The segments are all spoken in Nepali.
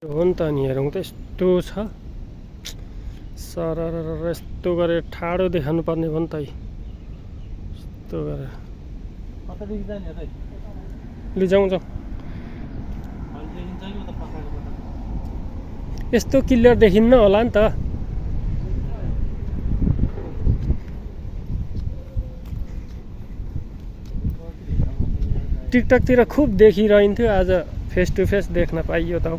हो नि त नि हेरौँ त यस्तो छ सरर यस्तो गरेर ठाडो देखाउनु पर्ने हो नि त यस्तो गरेर लु जाउँ जाउँ यस्तो क्लियर देखिन्न होला नि त टिकटकतिर खुब देखिरहन्थ्यो आज फेस टु फेस देख्न पाइयो त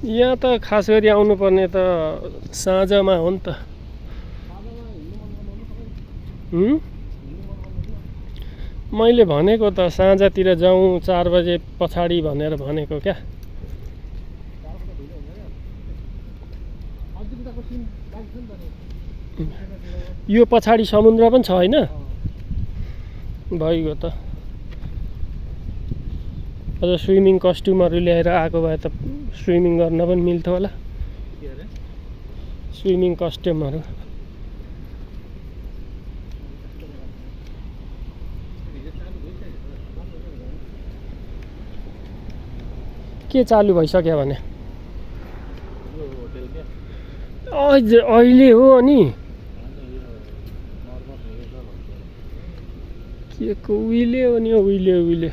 यहाँ त खास गरी आउनुपर्ने त साँझमा हो नि त मैले भनेको त साँझतिर जाउँ 4 बजे पछाडि भनेर भनेको क्या यो पछाडि समुद्र पनि छ हैन भइगयो त अझ स्विमिङ कस्ट्युमहरू ल्याएर आएको भए त स्विमिङ गर्न पनि मिल्थ्यो होला स्विमिङ कस्ट्युमहरू के चालु भइसक्यो भने अहिले हो अनि के को उहिले हो नि उहिले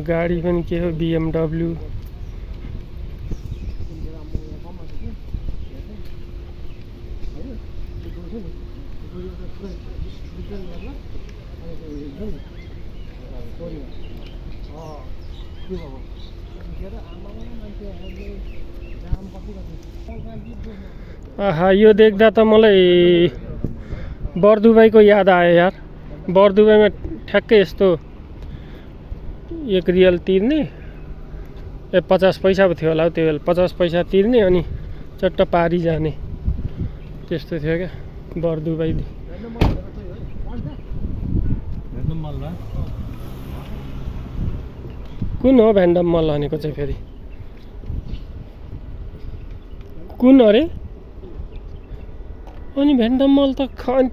गाडी पनि के हो BMW आहा यो देख्दा त मलाई बर्दुबाईको याद आयो यार बर्दुबाईमा ठ्याक्कै यस्तो 1 रियल तिर्ने 50 पैसा पो थियो होला त्यो बेला 50 पैसा तिर्ने अनि चट्ट पारी जाने त्यस्तो थियो क्या बर्दुबाई कुन हो भ्यान्डम मल भनेको चाहिँ फेरि कुन अरे अनि भ्यान्डम मल त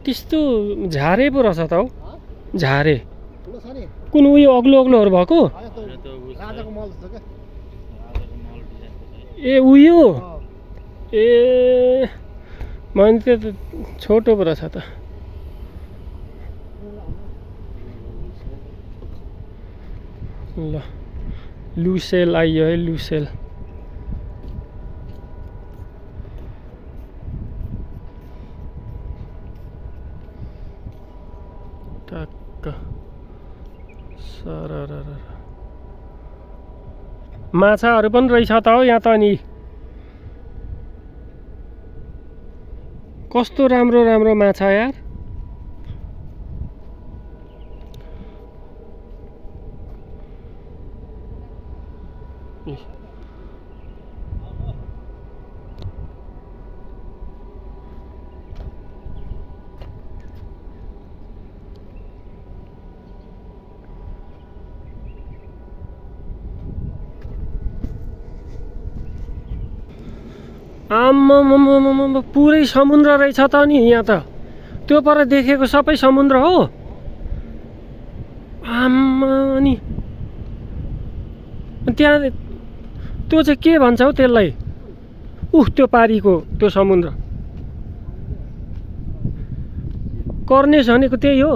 त्यस्तो झारे पो रहेछ त हौ झारे कुन उयो अग्लो भएको ए उयो ए मैले त्यो त छोटो पो रहेछ त ल लुसेल आइयो है लुसेल टक्क सरर माछाहरू पनि रहेछ त हौ यहाँ त अनि कस्तो राम्रो माछा यार आम्मामामामा पुरै समुद्र रहेछ त नि यहाँ त त्यो पर देखेको सबै समुद्र हो आम्मा नि त्यहाँ त्यो चाहिँ के भन्छ हौ त्यसलाई त्यो पारीको त्यो समुद्र कर्नेस भनेको त्यही हो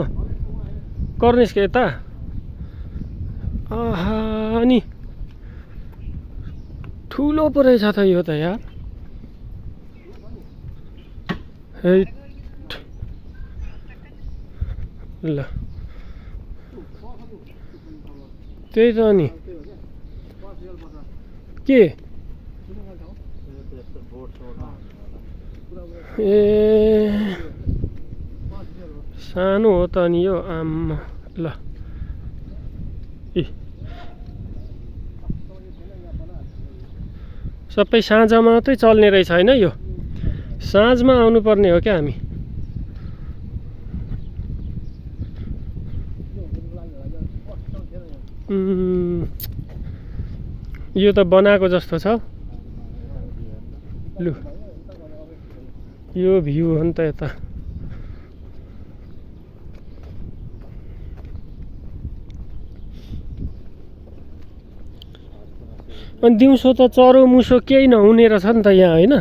कर्नेसको यता आहा नि ठुलो पो रहेछ त यो त यार ल त्यही त नि के ए सानो हो त नि यो आम्मा ल सबै साँझमा मात्रै चल्ने रहेछ हैन यो साँझमा आउनुपर्ने हो क्या हामी यो त बनाएको जस्तो छ लु यो भ्यू हो नि त यता अनि दिउँसो त चरो मुसो केही नहुने रहेछ नि त यहाँ होइन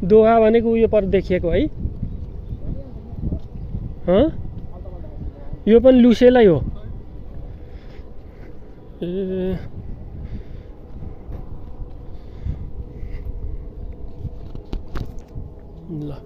दोहा भनेको उयो पर देखिएको है यो पनि लुसेलै हो ए ल